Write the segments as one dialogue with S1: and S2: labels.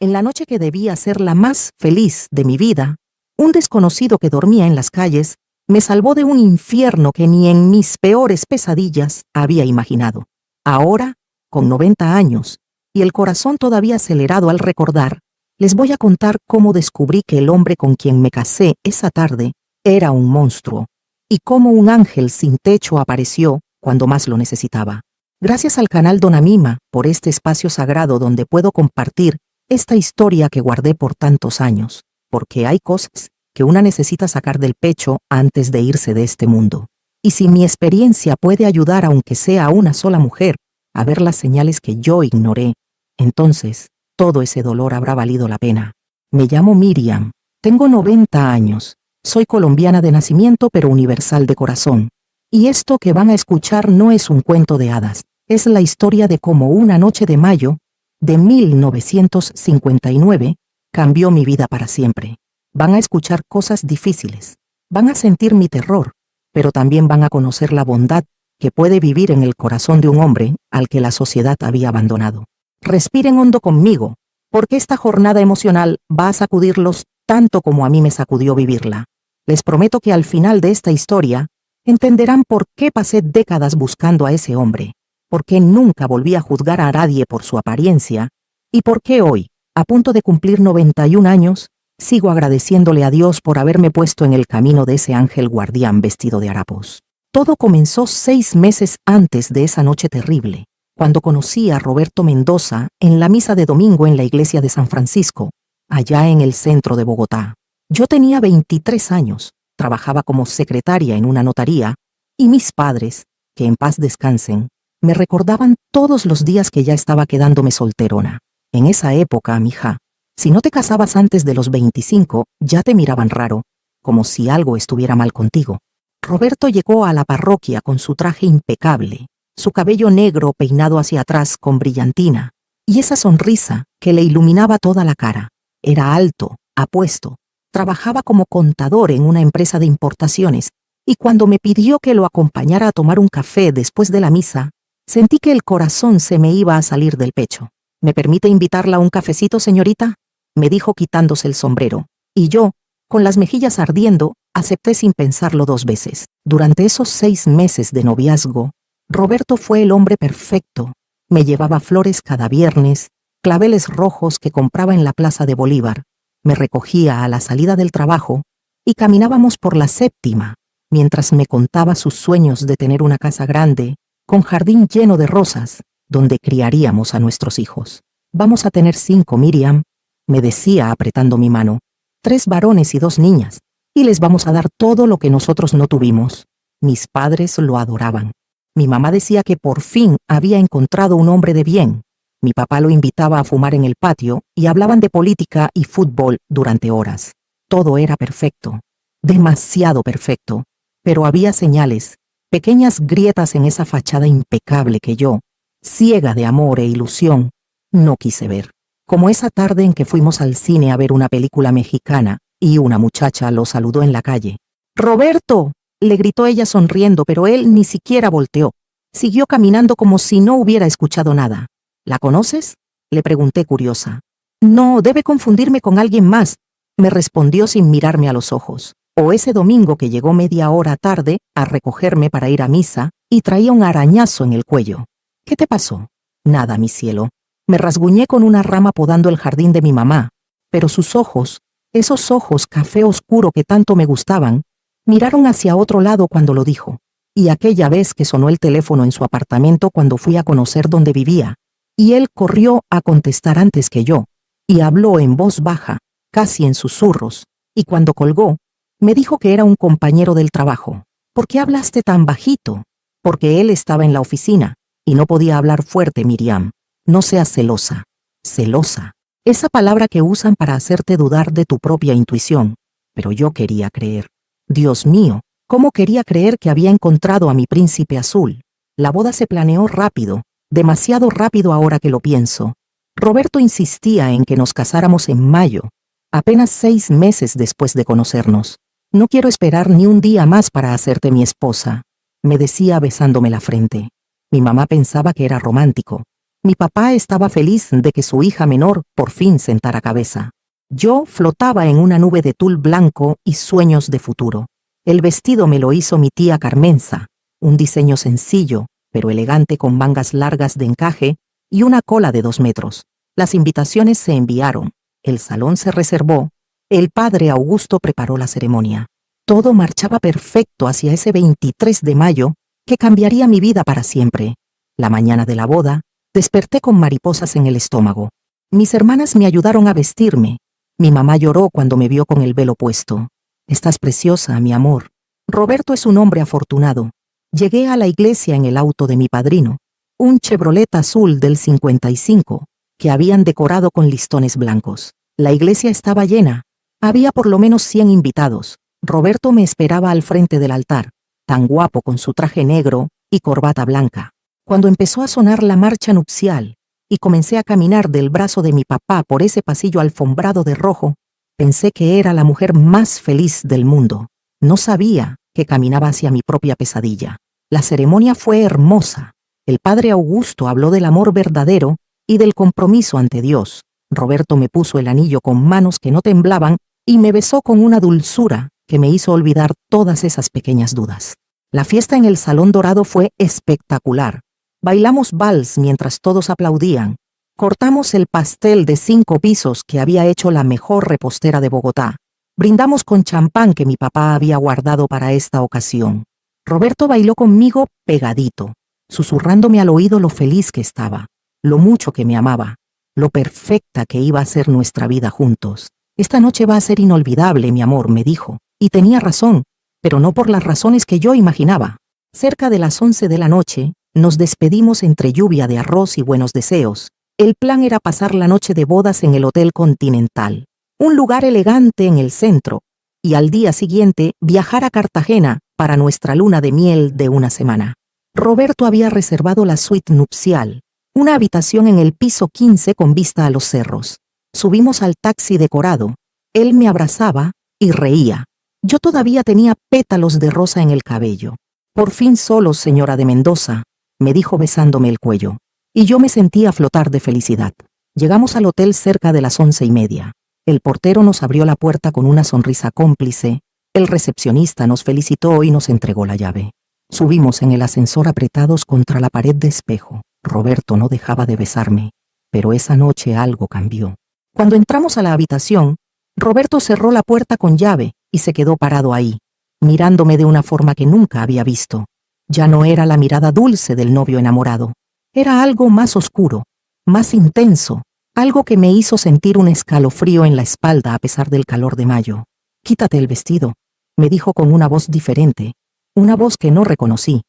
S1: En la noche que debía ser la más feliz de mi vida, un desconocido que dormía en las calles me salvó de un infierno que ni en mis peores pesadillas había imaginado. Ahora, con 90 años, y el corazón todavía acelerado al recordar, les voy a contar cómo descubrí que el hombre con quien me casé esa tarde era un monstruo, y cómo un ángel sin techo apareció cuando más lo necesitaba. Gracias al canal Dona Mima por este espacio sagrado donde puedo compartir esta historia que guardé por tantos años, porque hay cosas que una necesita sacar del pecho antes de irse de este mundo. Y si mi experiencia puede ayudar aunque sea a una sola mujer a ver las señales que yo ignoré, entonces todo ese dolor habrá valido la pena. Me llamo Miriam, tengo 90 años, soy colombiana de nacimiento pero universal de corazón. Y esto que van a escuchar no es un cuento de hadas, es la historia de cómo una noche de mayo de 1959 cambió mi vida para siempre. Van a escuchar cosas difíciles, van a sentir mi terror, pero también van a conocer la bondad que puede vivir en el corazón de un hombre al que la sociedad había abandonado. Respiren hondo conmigo, porque esta jornada emocional va a sacudirlos tanto como a mí me sacudió vivirla. Les prometo que al final de esta historia entenderán por qué pasé décadas buscando a ese hombre, por qué nunca volví a juzgar a nadie por su apariencia, y por qué hoy, a punto de cumplir 91 años, sigo agradeciéndole a Dios por haberme puesto en el camino de ese ángel guardián vestido de harapos. Todo comenzó 6 meses antes de esa noche terrible, cuando conocí a Roberto Mendoza en la misa de domingo en la iglesia de San Francisco, allá en el centro de Bogotá. Yo tenía 23 años, trabajaba como secretaria en una notaría, y mis padres, que en paz descansen, me recordaban todos los días que ya estaba quedándome solterona. En esa época, mija, si no te casabas antes de los 25, ya te miraban raro, como si algo estuviera mal contigo. Roberto llegó a la parroquia con su traje impecable, su cabello negro peinado hacia atrás con brillantina, y esa sonrisa que le iluminaba toda la cara. Era alto, apuesto, trabajaba como contador en una empresa de importaciones, y cuando me pidió que lo acompañara a tomar un café después de la misa, sentí que el corazón se me iba a salir del pecho. ¿Me permite invitarla a un cafecito, señorita?, me dijo quitándose el sombrero, y yo, con las mejillas ardiendo, acepté sin pensarlo 2 veces. Durante esos 6 meses de noviazgo, Roberto fue el hombre perfecto. Me llevaba flores cada viernes, claveles rojos que compraba en la Plaza de Bolívar, me recogía a la salida del trabajo y caminábamos por la Séptima, mientras me contaba sus sueños de tener una casa grande, con jardín lleno de rosas, donde criaríamos a nuestros hijos. Vamos a tener 5, Miriam, me decía apretando mi mano, 3 varones y 2 niñas, y les vamos a dar todo lo que nosotros no tuvimos. Mis padres lo adoraban. Mi mamá decía que por fin había encontrado un hombre de bien. Mi papá lo invitaba a fumar en el patio y hablaban de política y fútbol durante horas. Todo era perfecto, demasiado perfecto, pero había señales, pequeñas grietas en esa fachada impecable que yo, ciega de amor e ilusión, no quise ver. Como esa tarde en que fuimos al cine a ver una película mexicana y una muchacha lo saludó en la calle. ¡Roberto!, le gritó ella sonriendo, pero él ni siquiera volteó. Siguió caminando como si no hubiera escuchado nada. ¿La conoces?, le pregunté curiosa. No, debe confundirme con alguien más, me respondió sin mirarme a los ojos. O ese domingo que llegó media hora tarde a recogerme para ir a misa y traía un arañazo en el cuello. ¿Qué te pasó? Nada, mi cielo. Me rasguñé con una rama podando el jardín de mi mamá, pero sus ojos, esos ojos café oscuro que tanto me gustaban, miraron hacia otro lado cuando lo dijo. Y aquella vez que sonó el teléfono en su apartamento cuando fui a conocer dónde vivía, y él corrió a contestar antes que yo, y habló en voz baja, casi en susurros, y cuando colgó, me dijo que era un compañero del trabajo. ¿Por qué hablaste tan bajito? Porque él estaba en la oficina, y no podía hablar fuerte, Miriam. No seas celosa. Celosa. Esa palabra que usan para hacerte dudar de tu propia intuición. Pero yo quería creer. Dios mío, ¿cómo quería creer que había encontrado a mi príncipe azul? La boda se planeó rápido, demasiado rápido ahora que lo pienso. Roberto insistía en que nos casáramos en mayo, apenas 6 meses después de conocernos. No quiero esperar ni un día más para hacerte mi esposa, me decía besándome la frente. Mi mamá pensaba que era romántico, Mi papá estaba feliz de que su hija menor por fin sentara cabeza. Yo flotaba en una nube de tul blanco y sueños de futuro. El vestido me lo hizo mi tía Carmenza, un diseño sencillo, pero elegante con mangas largas de encaje y una cola de 2 metros. Las invitaciones se enviaron, el salón se reservó, el padre Augusto preparó la ceremonia. Todo marchaba perfecto hacia ese 23 de mayo que cambiaría mi vida para siempre. La mañana de la boda, desperté con mariposas en el estómago. Mis hermanas me ayudaron a vestirme. Mi mamá lloró cuando me vio con el velo puesto. Estás preciosa, mi amor. Roberto es un hombre afortunado. Llegué a la iglesia en el auto de mi padrino, un Chevrolet azul del 55, que habían decorado con listones blancos. La iglesia estaba llena. Había por lo menos 100 invitados. Roberto me esperaba al frente del altar, tan guapo con su traje negro y corbata blanca. Cuando empezó a sonar la marcha nupcial y comencé a caminar del brazo de mi papá por ese pasillo alfombrado de rojo, pensé que era la mujer más feliz del mundo. No sabía que caminaba hacia mi propia pesadilla. La ceremonia fue hermosa. El padre Augusto habló del amor verdadero y del compromiso ante Dios. Roberto me puso el anillo con manos que no temblaban y me besó con una dulzura que me hizo olvidar todas esas pequeñas dudas. La fiesta en el Salón Dorado fue espectacular. Bailamos vals mientras todos aplaudían. Cortamos el pastel de 5 pisos que había hecho la mejor repostera de Bogotá. Brindamos con champán que mi papá había guardado para esta ocasión. Roberto bailó conmigo pegadito, susurrándome al oído lo feliz que estaba, lo mucho que me amaba, lo perfecta que iba a ser nuestra vida juntos. Esta noche va a ser inolvidable, mi amor, me dijo. Y tenía razón, pero no por las razones que yo imaginaba. Cerca de las 11 de la noche, nos despedimos entre lluvia de arroz y buenos deseos. El plan era pasar la noche de bodas en el Hotel Continental, un lugar elegante en el centro, y al día siguiente viajar a Cartagena para nuestra luna de miel de una semana. Roberto había reservado la suite nupcial, una habitación en el piso 15 con vista a los cerros. Subimos al taxi decorado. Él me abrazaba y reía. Yo todavía tenía pétalos de rosa en el cabello. Por fin solos, señora de Mendoza, me dijo besándome el cuello. Y yo me sentía flotar de felicidad. Llegamos al hotel cerca de las 11:30. El portero nos abrió la puerta con una sonrisa cómplice. El recepcionista nos felicitó y nos entregó la llave. Subimos en el ascensor apretados contra la pared de espejo. Roberto no dejaba de besarme, pero esa noche algo cambió. Cuando entramos a la habitación, Roberto cerró la puerta con llave y se quedó parado ahí, mirándome de una forma que nunca había visto. Ya no era la mirada dulce del novio enamorado. Era algo más oscuro, más intenso, algo que me hizo sentir un escalofrío en la espalda a pesar del calor de mayo. «Quítate el vestido», me dijo con una voz diferente, una voz que no reconocí.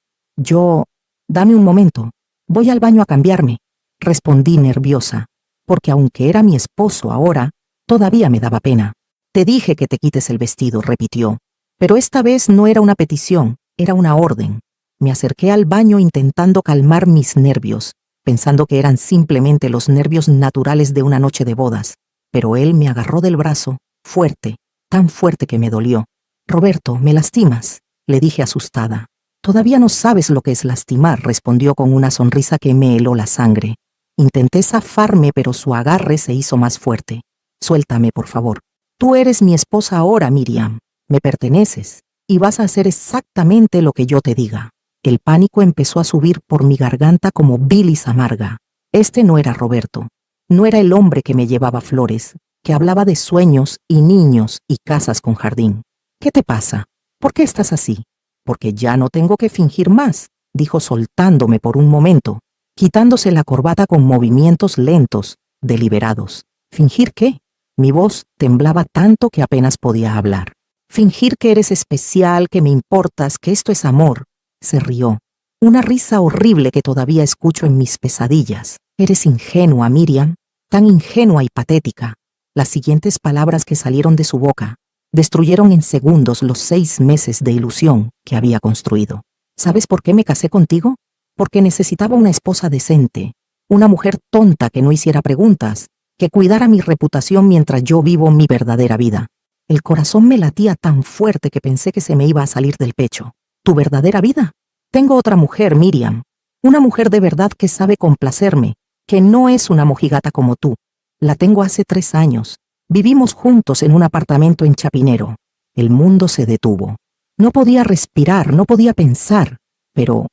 S1: «Dame un momento, voy al baño a cambiarme», respondí nerviosa, porque aunque era mi esposo ahora, todavía me daba pena. «Te dije que te quites el vestido», repitió, pero esta vez no era una petición, era una orden. Me acerqué al baño intentando calmar mis nervios, pensando que eran simplemente los nervios naturales de una noche de bodas, pero él me agarró del brazo, fuerte, tan fuerte que me dolió. «Roberto, me lastimas», le dije asustada. «Todavía no sabes lo que es lastimar», respondió con una sonrisa que me heló la sangre. Intenté zafarme, pero su agarre se hizo más fuerte. «Suéltame, por favor. Tú eres mi esposa ahora, Miriam. Me perteneces, y vas a hacer exactamente lo que yo te diga». El pánico empezó a subir por mi garganta como bilis amarga. Este no era Roberto. No era el hombre que me llevaba flores, que hablaba de sueños y niños y casas con jardín. «¿Qué te pasa? ¿Por qué estás así?» «Porque ya no tengo que fingir más», dijo soltándome por un momento, quitándose la corbata con movimientos lentos, deliberados. ¿Fingir qué? Mi voz temblaba tanto que apenas podía hablar. «Fingir que eres especial, que me importas, que esto es amor». Se rió. Una risa horrible que todavía escucho en mis pesadillas. «Eres ingenua, Miriam, tan ingenua y patética». Las siguientes palabras que salieron de su boca destruyeron en segundos los 6 meses de ilusión que había construido. ¿Sabes por qué me casé contigo? Porque necesitaba una esposa decente, una mujer tonta que no hiciera preguntas, que cuidara mi reputación mientras yo vivo mi verdadera vida. El corazón me latía tan fuerte que pensé que se me iba a salir del pecho. ¿Tu verdadera vida? Tengo otra mujer, Miriam. Una mujer de verdad que sabe complacerme, que no es una mojigata como tú. La tengo hace 3 años. Vivimos juntos en un apartamento en Chapinero. El mundo se detuvo. No podía respirar, no podía pensar. Pero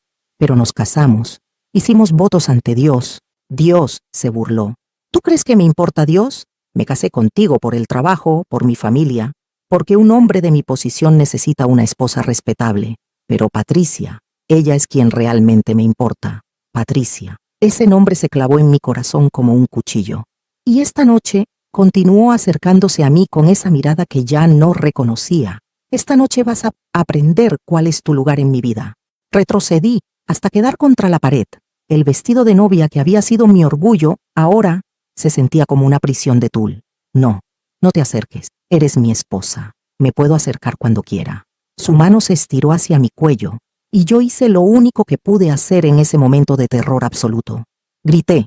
S1: nos casamos. Hicimos votos ante Dios. Dios se burló. ¿Tú crees que me importa Dios? Me casé contigo por el trabajo, por mi familia, porque un hombre de mi posición necesita una esposa respetable. Pero Patricia, ella es quien realmente me importa. Patricia. Ese nombre se clavó en mi corazón como un cuchillo. Y esta noche continuó acercándose a mí con esa mirada que ya no reconocía. Esta noche vas a aprender cuál es tu lugar en mi vida. Retrocedí hasta quedar contra la pared. El vestido de novia que había sido mi orgullo, ahora se sentía como una prisión de tul. No, no te acerques. Eres mi esposa. Me puedo acercar cuando quiera. Su mano se estiró hacia mi cuello, y yo hice lo único que pude hacer en ese momento de terror absoluto. Grité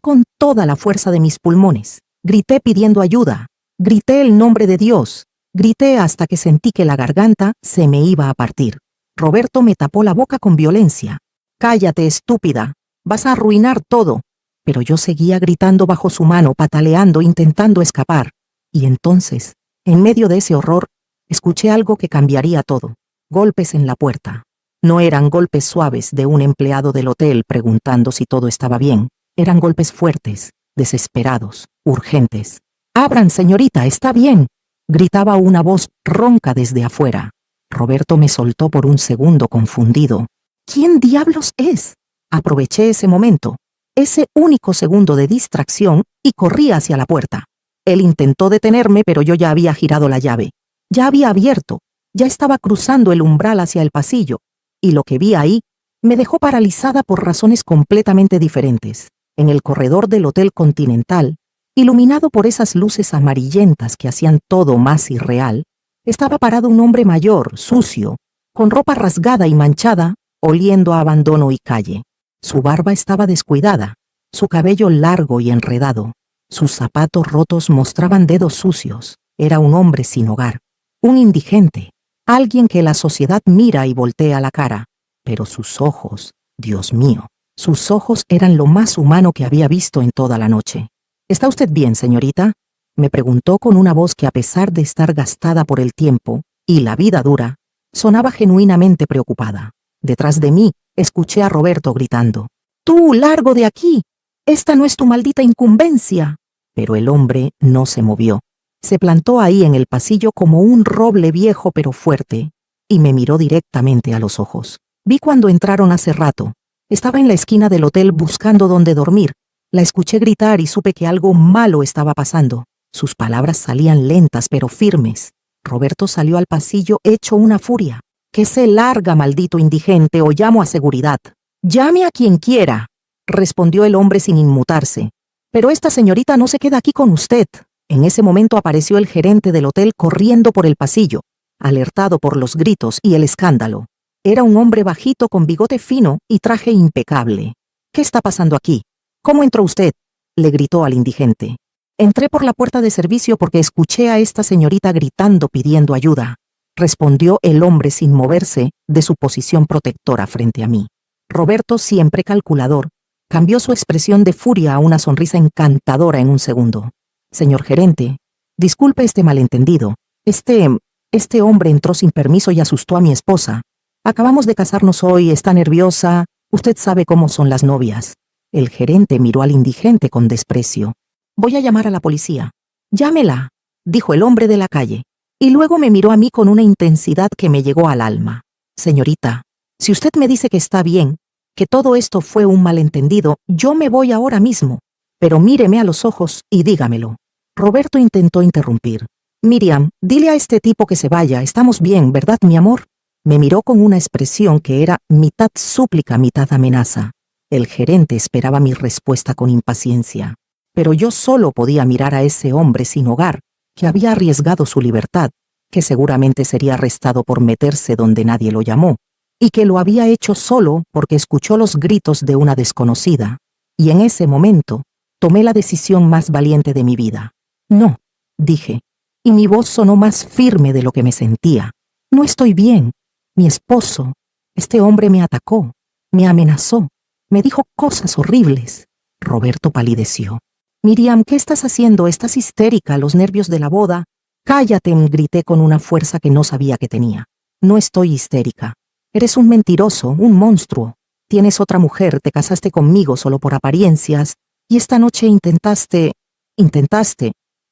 S1: con toda la fuerza de mis pulmones. Grité pidiendo ayuda. Grité el nombre de Dios. Grité hasta que sentí que la garganta se me iba a partir. Roberto me tapó la boca con violencia. Cállate, estúpida. Vas a arruinar todo. Pero yo seguía gritando bajo su mano, pataleando, intentando escapar. Y entonces, en medio de ese horror, escuché algo que cambiaría todo. Golpes en la puerta. No eran golpes suaves de un empleado del hotel preguntando si todo estaba bien. Eran golpes fuertes, desesperados, urgentes. «Abran, señorita, está bien», gritaba una voz ronca desde afuera. Roberto me soltó por un segundo confundido. ¿Quién diablos es? Aproveché ese momento, ese único segundo de distracción, y corrí hacia la puerta. Él intentó detenerme, pero yo ya había girado la llave. Ya había abierto, ya estaba cruzando el umbral hacia el pasillo, y lo que vi ahí me dejó paralizada por razones completamente diferentes. En el corredor del Hotel Continental, iluminado por esas luces amarillentas que hacían todo más irreal, estaba parado un hombre mayor, sucio, con ropa rasgada y manchada, oliendo a abandono y calle. Su barba estaba descuidada, su cabello largo y enredado. Sus zapatos rotos mostraban dedos sucios. Era un hombre sin hogar, un indigente, alguien que la sociedad mira y voltea la cara. Pero sus ojos, Dios mío, sus ojos eran lo más humano que había visto en toda la noche. ¿Está usted bien, señorita?, me preguntó con una voz que, a pesar de estar gastada por el tiempo y la vida dura, sonaba genuinamente preocupada. Detrás de mí, escuché a Roberto gritando: «¡Tú, largo de aquí! ¡Esta no es tu maldita incumbencia!». Pero el hombre no se movió. Se plantó ahí en el pasillo como un roble viejo pero fuerte, y me miró directamente a los ojos. Vi cuando entraron hace rato. Estaba en la esquina del hotel buscando dónde dormir. La escuché gritar y supe que algo malo estaba pasando. Sus palabras salían lentas pero firmes. Roberto salió al pasillo hecho una furia. «Que se larga, maldito indigente, o llamo a seguridad». «Llame a quien quiera», respondió el hombre sin inmutarse. «Pero esta señorita no se queda aquí con usted». En ese momento apareció el gerente del hotel corriendo por el pasillo, alertado por los gritos y el escándalo. Era un hombre bajito con bigote fino y traje impecable. «¿Qué está pasando aquí? ¿Cómo entró usted?», le gritó al indigente. «Entré por la puerta de servicio porque escuché a esta señorita gritando pidiendo ayuda», respondió el hombre sin moverse de su posición protectora frente a mí. Roberto, siempre calculador, cambió su expresión de furia a una sonrisa encantadora en un segundo. «Señor gerente, disculpe este malentendido. Este hombre entró sin permiso y asustó a mi esposa. Acabamos de casarnos hoy, está nerviosa. Usted sabe cómo son las novias». El gerente miró al indigente con desprecio. «Voy a llamar a la policía». «Llámela», dijo el hombre de la calle. Y luego me miró a mí con una intensidad que me llegó al alma. «Señorita, si usted me dice que está bien, que todo esto fue un malentendido, yo me voy ahora mismo. Pero míreme a los ojos y dígamelo». Roberto intentó interrumpir. «Miriam, dile a este tipo que se vaya, estamos bien, ¿verdad, mi amor?». Me miró con una expresión que era mitad súplica, mitad amenaza. El gerente esperaba mi respuesta con impaciencia. Pero yo solo podía mirar a ese hombre sin hogar, que había arriesgado su libertad, que seguramente sería arrestado por meterse donde nadie lo llamó, y que lo había hecho solo porque escuchó los gritos de una desconocida. Y en ese momento, tomé la decisión más valiente de mi vida. «No», dije, y mi voz sonó más firme de lo que me sentía. «No estoy bien. Mi esposo, este hombre me atacó, me amenazó, me dijo cosas horribles». Roberto palideció. Miriam, ¿qué estás haciendo? Estás histérica, los nervios de la boda. Cállate, grité con una fuerza que no sabía que tenía. No estoy histérica. Eres un mentiroso, un monstruo. Tienes otra mujer, te casaste conmigo solo por apariencias, y esta noche intentaste...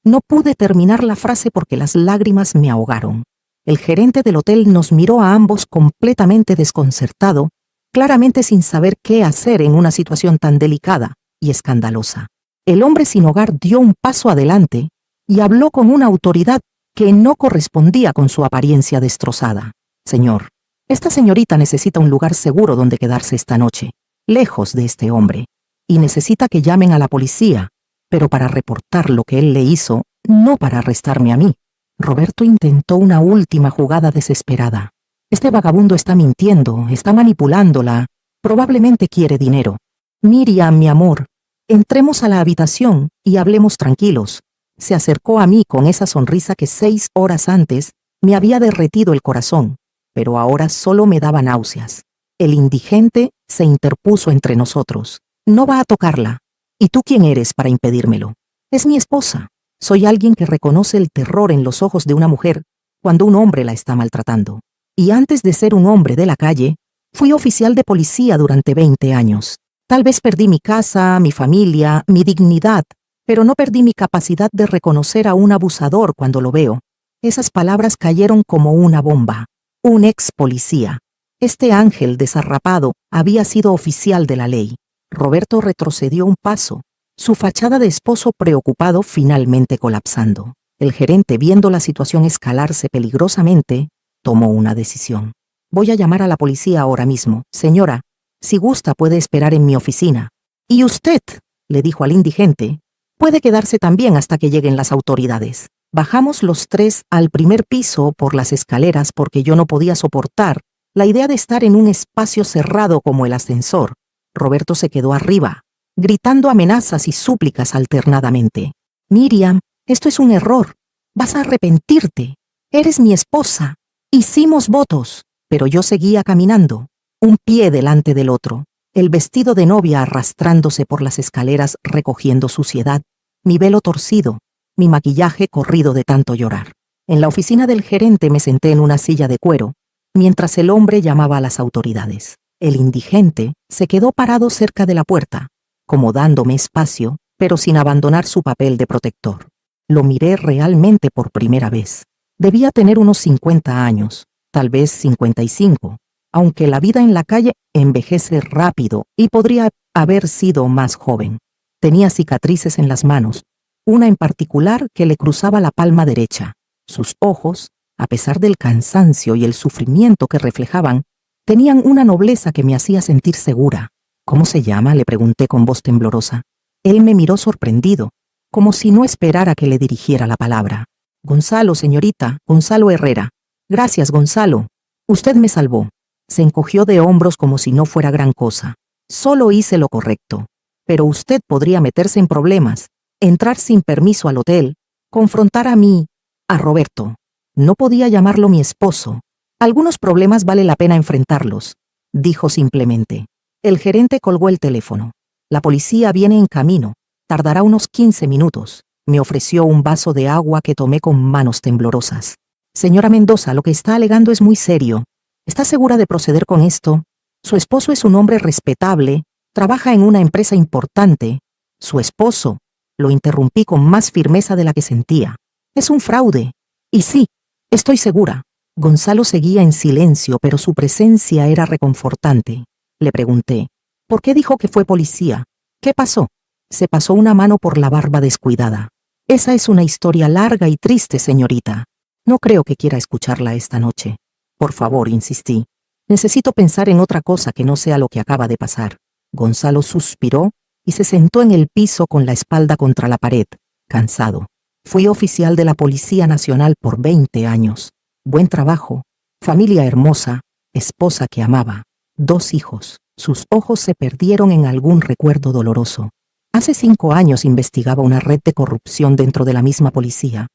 S1: No pude terminar la frase porque las lágrimas me ahogaron. El gerente del hotel nos miró a ambos completamente desconcertado, claramente sin saber qué hacer en una situación tan delicada y escandalosa. El hombre sin hogar dio un paso adelante y habló con una autoridad que no correspondía con su apariencia destrozada. Señor, esta señorita necesita un lugar seguro donde quedarse esta noche, lejos de este hombre, y necesita que llamen a la policía, pero para reportar lo que él le hizo, no para arrestarme a mí. Roberto intentó una última jugada desesperada. Este vagabundo está mintiendo, está manipulándola, probablemente quiere dinero. Miriam, mi amor, entremos a la habitación y hablemos tranquilos. Se acercó a mí con esa sonrisa que 6 horas antes me había derretido el corazón, pero ahora solo me daba náuseas. El indigente se interpuso entre nosotros. No va a tocarla. ¿Y tú quién eres para impedírmelo? Es mi esposa. Soy alguien que reconoce el terror en los ojos de una mujer cuando un hombre la está maltratando. Y antes de ser un hombre de la calle, fui oficial de policía durante 20 años. Tal vez perdí mi casa, mi familia, mi dignidad, pero no perdí mi capacidad de reconocer a un abusador cuando lo veo. Esas palabras cayeron como una bomba. Un ex policía. Este ángel desarrapado había sido oficial de la ley. Roberto retrocedió un paso, su fachada de esposo preocupado finalmente colapsando. El gerente, viendo la situación escalarse peligrosamente, tomó una decisión. Voy a llamar a la policía ahora mismo. Señora, si gusta puede esperar en mi oficina. Y usted, le dijo al indigente, puede quedarse también hasta que lleguen las autoridades. Bajamos los 3 al primer piso por las escaleras porque yo no podía soportar la idea de estar en un espacio cerrado como el ascensor. Roberto se quedó arriba, gritando amenazas y súplicas alternadamente. Miriam, esto es un error. Vas a arrepentirte. Eres mi esposa. Hicimos votos. Pero yo seguía caminando, un pie delante del otro, el vestido de novia arrastrándose por las escaleras recogiendo suciedad, mi velo torcido, mi maquillaje corrido de tanto llorar. En la oficina del gerente me senté en una silla de cuero, mientras el hombre llamaba a las autoridades. El indigente se quedó parado cerca de la puerta, como dándome espacio, pero sin abandonar su papel de protector. Lo miré realmente por primera vez. Debía tener unos 50 años, tal vez 55, aunque la vida en la calle envejece rápido y podría haber sido más joven. Tenía cicatrices en las manos, una en particular que le cruzaba la palma derecha. Sus ojos, a pesar del cansancio y el sufrimiento que reflejaban, tenían una nobleza que me hacía sentir segura. ¿Cómo se llama?, le pregunté con voz temblorosa. Él me miró sorprendido, como si no esperara que le dirigiera la palabra. Gonzalo, señorita, Gonzalo Herrera. Gracias, Gonzalo. Usted me salvó. Se encogió de hombros como si no fuera gran cosa. Solo hice lo correcto. Pero usted podría meterse en problemas, entrar sin permiso al hotel, confrontar a Roberto. No podía llamarlo mi esposo. Algunos problemas vale la pena enfrentarlos, dijo simplemente. El gerente colgó el teléfono. La policía viene en camino. Tardará unos 15 minutos. Me ofreció un vaso de agua que tomé con manos temblorosas. Señora Mendoza, lo que está alegando es muy serio. ¿Está segura de proceder con esto? Su esposo es un hombre respetable, trabaja en una empresa importante. Su esposo, lo interrumpí con más firmeza de la que sentía. Es un fraude. Y sí, estoy segura. Gonzalo seguía en silencio, pero su presencia era reconfortante. Le pregunté, ¿por qué dijo que fue policía? ¿Qué pasó? Se pasó una mano por la barba descuidada. Esa es una historia larga y triste, señorita. No creo que quiera escucharla esta noche. Por favor, insistí. Necesito pensar en otra cosa que no sea lo que acaba de pasar. Gonzalo suspiró y se sentó en el piso con la espalda contra la pared, cansado. Fui oficial de la Policía Nacional por 20 años. Buen trabajo, familia hermosa, esposa que amaba, 2 hijos. Sus ojos se perdieron en algún recuerdo doloroso. Hace 5 años investigaba una red de corrupción dentro de la misma policía.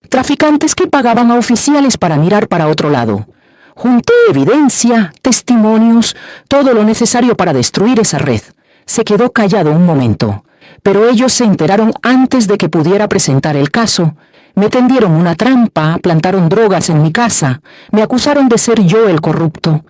S1: Traficantes que pagaban a oficiales para mirar para otro lado. Junté evidencia, testimonios, todo lo necesario para destruir esa red. Se quedó callado un momento.
S2: pero ellos se enteraron antes de que pudiera presentar el caso. Me tendieron una trampa, plantaron drogas en mi casa, me acusaron de ser yo el corrupto.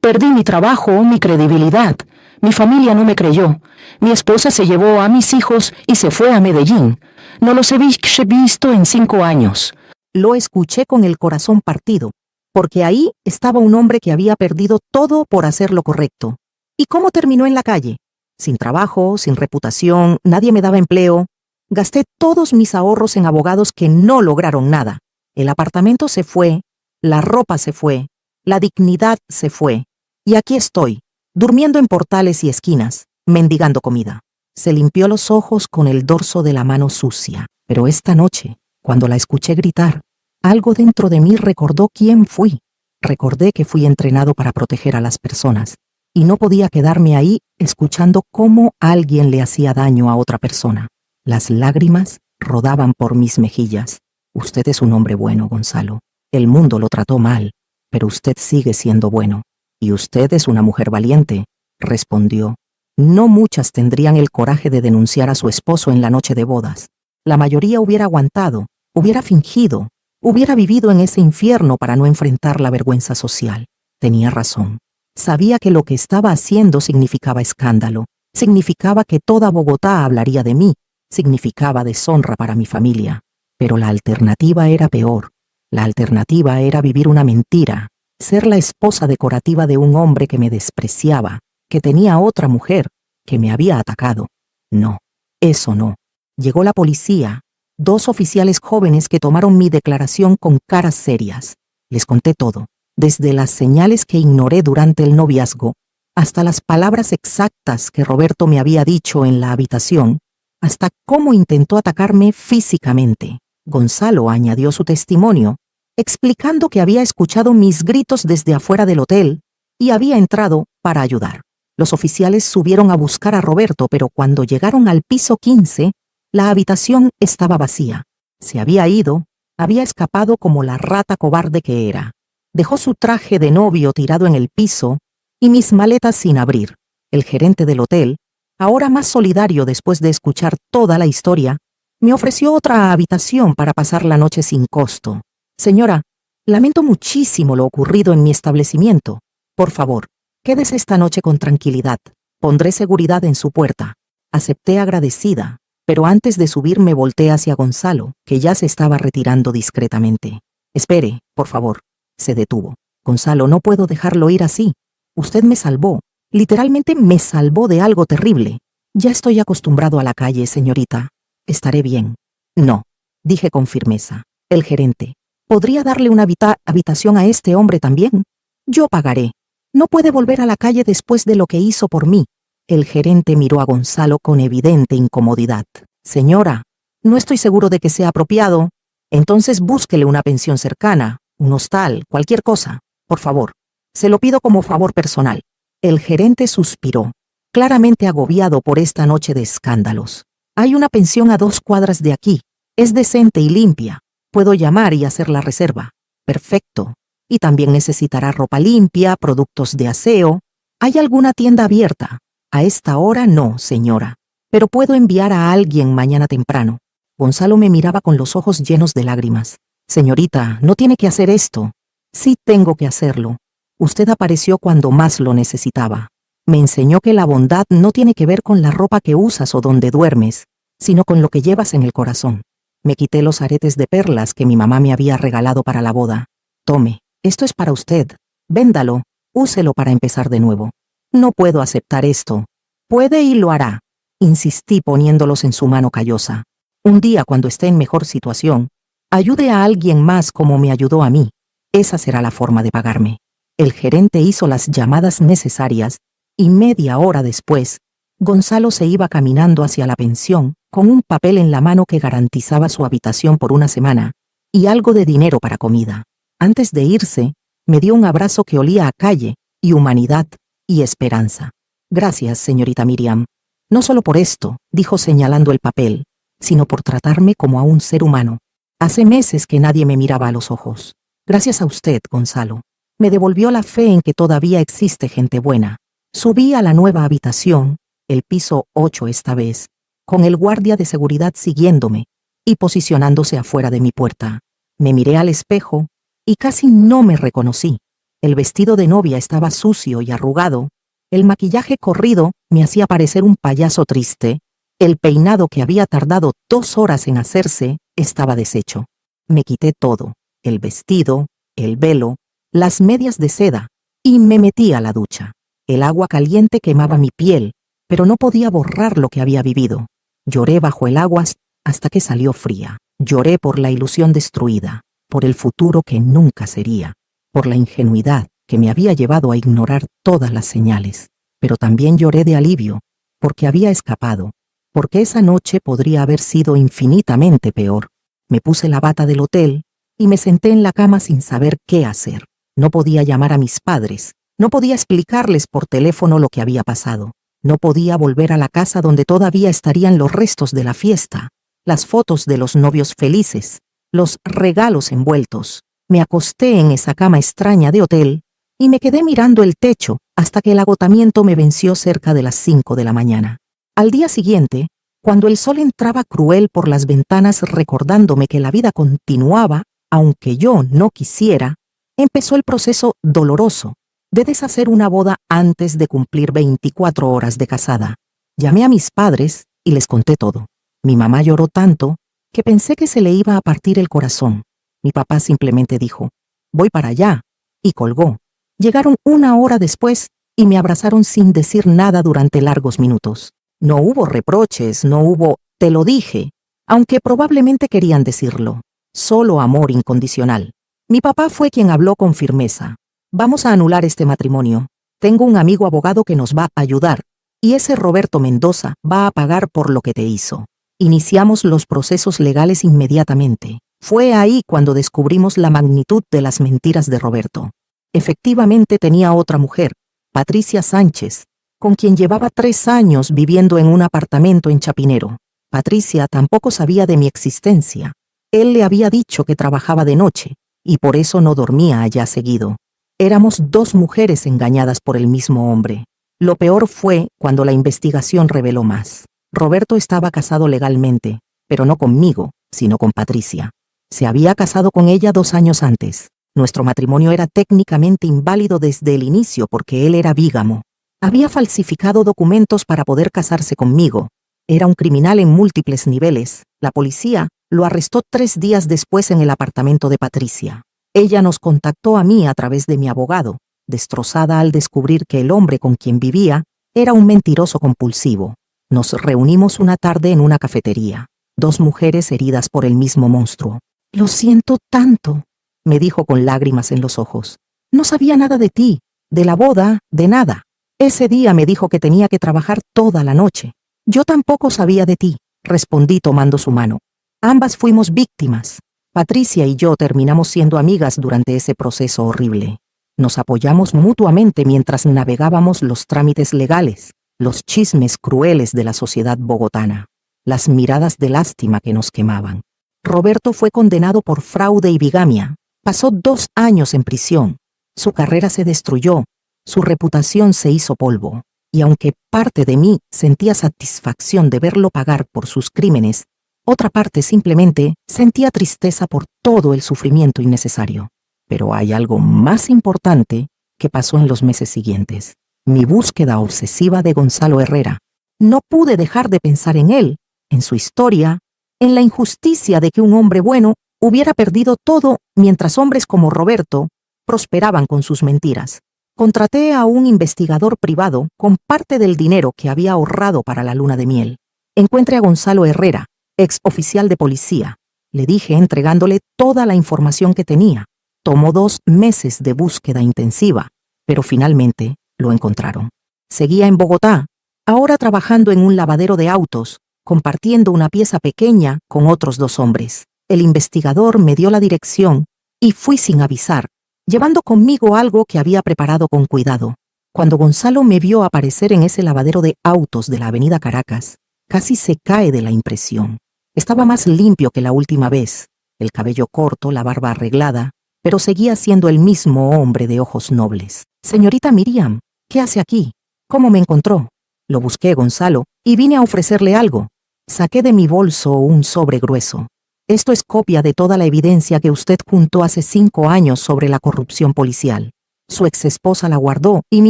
S2: Perdí mi trabajo, mi credibilidad. Mi familia no me creyó. Mi esposa se llevó a mis hijos y se fue a Medellín. No los he visto en 5 años.
S1: Lo escuché con el corazón partido, porque ahí estaba un hombre que había perdido todo por hacer lo correcto. ¿Y cómo terminó en la calle? Sin trabajo, sin reputación, nadie me daba empleo. Gasté todos mis ahorros en abogados que no lograron nada. El apartamento se fue, la ropa se fue, la dignidad se fue. Y aquí estoy, durmiendo en portales y esquinas, mendigando comida. Se limpió los ojos con el dorso de la mano sucia. Pero esta noche, cuando la escuché gritar, algo dentro de mí recordó quién fui. Recordé que fui entrenado para proteger a las personas, y no podía quedarme ahí escuchando cómo alguien le hacía daño a otra persona. Las lágrimas rodaban por mis mejillas. Usted es un hombre bueno, Gonzalo. El mundo lo trató mal, pero usted sigue siendo bueno. Y usted es una mujer valiente, respondió. No muchas tendrían el coraje de denunciar a su esposo en la noche de bodas. La mayoría hubiera aguantado, hubiera fingido, hubiera vivido en ese infierno para no enfrentar la vergüenza social. Tenía razón. Sabía que lo que estaba haciendo significaba escándalo, significaba que toda Bogotá hablaría de mí, significaba deshonra para mi familia. Pero la alternativa era peor. La alternativa era vivir una mentira, ser la esposa decorativa de un hombre que me despreciaba, que tenía otra mujer, que me había atacado. No, eso no. Llegó la policía, 2 oficiales jóvenes que tomaron mi declaración con caras serias. Les conté todo, desde las señales que ignoré durante el noviazgo, hasta las palabras exactas que Roberto me había dicho en la habitación, hasta cómo intentó atacarme físicamente. Gonzalo añadió su testimonio, explicando que había escuchado mis gritos desde afuera del hotel y había entrado para ayudar. Los oficiales subieron a buscar a Roberto, pero cuando llegaron al piso 15, la habitación estaba vacía. Se había ido, había escapado como la rata cobarde que era. Dejó su traje de novio tirado en el piso y mis maletas sin abrir. El gerente del hotel, ahora más solidario después de escuchar toda la historia, me ofreció otra habitación para pasar la noche sin costo. Señora, lamento muchísimo lo ocurrido en mi establecimiento. Por favor, quédese esta noche con tranquilidad. Pondré seguridad en su puerta. Acepté agradecida, pero antes de subir me volteé hacia Gonzalo, que ya se estaba retirando discretamente. Espere, por favor. Se detuvo. Gonzalo, no puedo dejarlo ir así. Usted me salvó. Literalmente me salvó de algo terrible. Ya estoy acostumbrado a la calle, señorita. Estaré bien. No, dije con firmeza. El gerente. ¿Podría darle una habitación a este hombre también? Yo pagaré. No puede volver a la calle después de lo que hizo por mí. El gerente miró a Gonzalo con evidente incomodidad. Señora, no estoy seguro de que sea apropiado. Entonces búsquele una pensión cercana, un hostal, cualquier cosa. Por favor. Se lo pido como favor personal. El gerente suspiró, claramente agobiado por esta noche de escándalos. Hay una pensión a 2 cuadras de aquí. Es decente y limpia. Puedo llamar y hacer la reserva. Perfecto. Y también necesitará ropa limpia, productos de aseo. ¿Hay alguna tienda abierta? A esta hora no, señora. Pero puedo enviar a alguien mañana temprano. Gonzalo me miraba con los ojos llenos de lágrimas. Señorita, no tiene que hacer esto. Sí tengo que hacerlo. Usted apareció cuando más lo necesitaba. Me enseñó que la bondad no tiene que ver con la ropa que usas o donde duermes, sino con lo que llevas en el corazón. Me quité los aretes de perlas que mi mamá me había regalado para la boda. Tome, esto es para usted. Véndalo, úselo para empezar de nuevo. No puedo aceptar esto. Puede y lo hará. Insistí poniéndolos en su mano callosa. Un día, cuando esté en mejor situación, ayude a alguien más como me ayudó a mí. Esa será la forma de pagarme. El gerente hizo las llamadas necesarias y media hora después, Gonzalo se iba caminando hacia la pensión con un papel en la mano que garantizaba su habitación por una semana y algo de dinero para comida. Antes de irse, me dio un abrazo que olía a calle y humanidad y esperanza. Gracias, señorita Miriam. No solo por esto, dijo señalando el papel, sino por tratarme como a un ser humano. Hace meses que nadie me miraba a los ojos. Gracias a usted, Gonzalo. Me devolvió la fe en que todavía existe gente buena. Subí a la nueva habitación, el piso 8 esta vez, con el guardia de seguridad siguiéndome y posicionándose afuera de mi puerta. Me miré al espejo y casi no me reconocí. El vestido de novia estaba sucio y arrugado, el maquillaje corrido me hacía parecer un payaso triste, el peinado que había tardado 2 horas en hacerse estaba deshecho. Me quité todo, el vestido, el velo, las medias de seda, y me metí a la ducha. El agua caliente quemaba mi piel, pero no podía borrar lo que había vivido. Lloré bajo el agua hasta que salió fría. Lloré por la ilusión destruida, por el futuro que nunca sería, por la ingenuidad que me había llevado a ignorar todas las señales. Pero también lloré de alivio, porque había escapado, porque esa noche podría haber sido infinitamente peor. Me puse la bata del hotel y me senté en la cama sin saber qué hacer. No podía llamar a mis padres, no podía explicarles por teléfono lo que había pasado. No podía volver a la casa donde todavía estarían los restos de la fiesta, las fotos de los novios felices, los regalos envueltos. Me acosté en esa cama extraña de hotel y me quedé mirando el techo hasta que el agotamiento me venció cerca de las 5 de la mañana. Al día siguiente, cuando el sol entraba cruel por las ventanas recordándome que la vida continuaba, aunque yo no quisiera, empezó el proceso doloroso de deshacer una boda antes de cumplir 24 horas de casada. Llamé a mis padres y les conté todo. Mi mamá lloró tanto que pensé que se le iba a partir el corazón. Mi papá simplemente dijo, «Voy para allá», y colgó. Llegaron 1 hora después y me abrazaron sin decir nada durante largos minutos. No hubo reproches, no hubo «te lo dije», aunque probablemente querían decirlo. Solo amor incondicional. Mi papá fue quien habló con firmeza. «Vamos a anular este matrimonio. Tengo un amigo abogado que nos va a ayudar, y ese Roberto Mendoza va a pagar por lo que te hizo». Iniciamos los procesos legales inmediatamente. Fue ahí cuando descubrimos la magnitud de las mentiras de Roberto. Efectivamente tenía otra mujer, Patricia Sánchez, con quien llevaba 3 años viviendo en un apartamento en Chapinero. Patricia tampoco sabía de mi existencia. Él le había dicho que trabajaba de noche, y por eso no dormía allá seguido. Éramos 2 mujeres engañadas por el mismo hombre. Lo peor fue cuando la investigación reveló más. Roberto estaba casado legalmente, pero no conmigo, sino con Patricia. Se había casado con ella 2 años antes. Nuestro matrimonio era técnicamente inválido desde el inicio porque él era bígamo. Había falsificado documentos para poder casarse conmigo. Era un criminal en múltiples niveles. La policía lo arrestó 3 días después en el apartamento de Patricia. Ella nos contactó a mí a través de mi abogado, destrozada al descubrir que el hombre con quien vivía era un mentiroso compulsivo. Nos reunimos una tarde en una cafetería. 2 mujeres heridas por el mismo monstruo. «Lo siento tanto», me dijo con lágrimas en los ojos. «No sabía nada de ti, de la boda, de nada. Ese día me dijo que tenía que trabajar toda la noche. Yo tampoco sabía de ti», respondí tomando su mano. Ambas fuimos víctimas. Patricia y yo terminamos siendo amigas durante ese proceso horrible. Nos apoyamos mutuamente mientras navegábamos los trámites legales, los chismes crueles de la sociedad bogotana, las miradas de lástima que nos quemaban. Roberto fue condenado por fraude y bigamia. Pasó 2 años en prisión. Su carrera se destruyó, su reputación se hizo polvo. Y aunque parte de mí sentía satisfacción de verlo pagar por sus crímenes, otra parte simplemente sentía tristeza por todo el sufrimiento innecesario. Pero hay algo más importante que pasó en los meses siguientes. Mi búsqueda obsesiva de Gonzalo Herrera. No pude dejar de pensar en él, en su historia, en la injusticia de que un hombre bueno hubiera perdido todo mientras hombres como Roberto prosperaban con sus mentiras. Contraté a un investigador privado con parte del dinero que había ahorrado para la luna de miel. Encuentre a Gonzalo Herrera, ex oficial de policía, le dije entregándole toda la información que tenía. Tomó 2 meses de búsqueda intensiva, pero finalmente lo encontraron. Seguía en Bogotá, ahora trabajando en un lavadero de autos, compartiendo una pieza pequeña con otros 2 hombres. El investigador me dio la dirección y fui sin avisar, llevando conmigo algo que había preparado con cuidado. Cuando Gonzalo me vio aparecer en ese lavadero de autos de la avenida Caracas, casi se cae de la impresión. Estaba más limpio que la última vez, el cabello corto, la barba arreglada, pero seguía siendo el mismo hombre de ojos nobles. «Señorita Miriam, ¿qué hace aquí? ¿Cómo me encontró?» Lo busqué, Gonzalo, y vine a ofrecerle algo. Saqué de mi bolso un sobre grueso. Esto es copia de toda la evidencia que usted juntó hace 5 años sobre la corrupción policial. Su exesposa la guardó y mi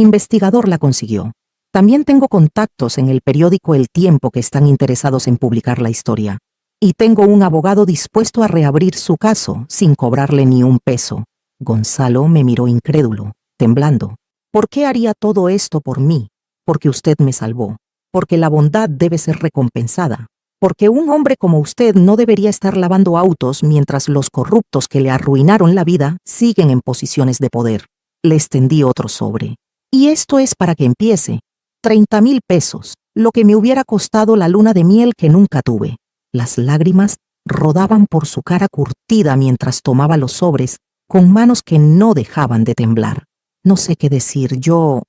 S1: investigador la consiguió. También tengo contactos en el periódico El Tiempo que están interesados en publicar la historia. Y tengo un abogado dispuesto a reabrir su caso sin cobrarle ni un peso. Gonzalo me miró incrédulo, temblando. ¿Por qué haría todo esto por mí? Porque usted me salvó. Porque la bondad debe ser recompensada. Porque un hombre como usted no debería estar lavando autos mientras los corruptos que le arruinaron la vida siguen en posiciones de poder. Le extendí otro sobre. Y esto es para que empiece. 30,000 pesos, lo que me hubiera costado la luna de miel que nunca tuve. Las lágrimas rodaban por su cara curtida mientras tomaba los sobres, con manos que no dejaban de temblar. No sé qué decir, yo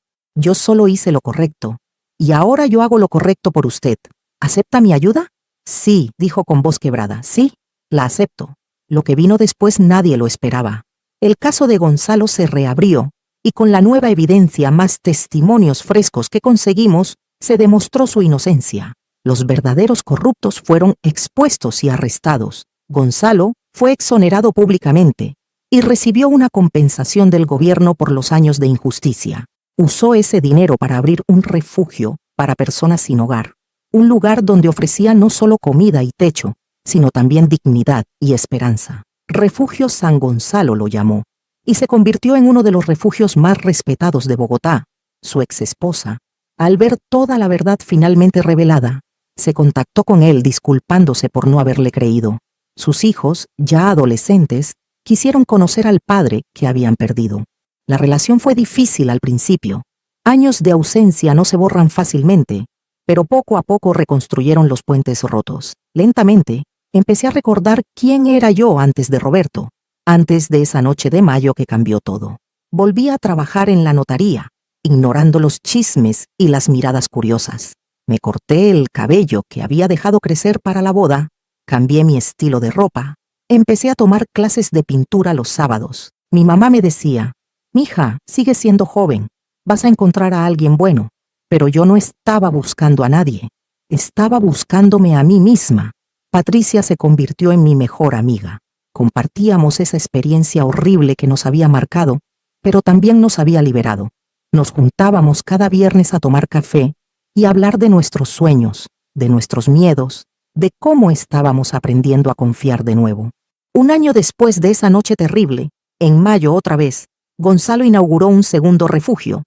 S1: solo hice lo correcto. Y ahora yo hago lo correcto por usted. ¿Acepta mi ayuda? Sí, dijo con voz quebrada. Sí, la acepto. Lo que vino después nadie lo esperaba. El caso de Gonzalo se reabrió, y con la nueva evidencia, más testimonios frescos que conseguimos, se demostró su inocencia. Los verdaderos corruptos fueron expuestos y arrestados. Gonzalo fue exonerado públicamente y recibió una compensación del gobierno por los años de injusticia. Usó ese dinero para abrir un refugio para personas sin hogar. Un lugar donde ofrecía no solo comida y techo, sino también dignidad y esperanza. Refugio San Gonzalo lo llamó, y se convirtió en uno de los refugios más respetados de Bogotá. Su exesposa, al ver toda la verdad finalmente revelada, se contactó con él disculpándose por no haberle creído. Sus hijos, ya adolescentes, quisieron conocer al padre que habían perdido. La relación fue difícil al principio. Años de ausencia no se borran fácilmente, pero poco a poco reconstruyeron los puentes rotos. Lentamente, empecé a recordar quién era yo antes de Roberto, antes de esa noche de mayo que cambió todo. Volví a trabajar en la notaría, ignorando los chismes y las miradas curiosas. Me corté el cabello que había dejado crecer para la boda, cambié mi estilo de ropa, empecé a tomar clases de pintura los sábados. Mi mamá me decía, «Mija, sigues siendo joven, vas a encontrar a alguien bueno». Pero yo no estaba buscando a nadie, estaba buscándome a mí misma. Patricia se convirtió en mi mejor amiga. Compartíamos esa experiencia horrible que nos había marcado, pero también nos había liberado. Nos juntábamos cada viernes a tomar café y hablar de nuestros sueños, de nuestros miedos, de cómo estábamos aprendiendo a confiar de nuevo. Un año después de esa noche terrible, en mayo otra vez, Gonzalo inauguró un segundo refugio,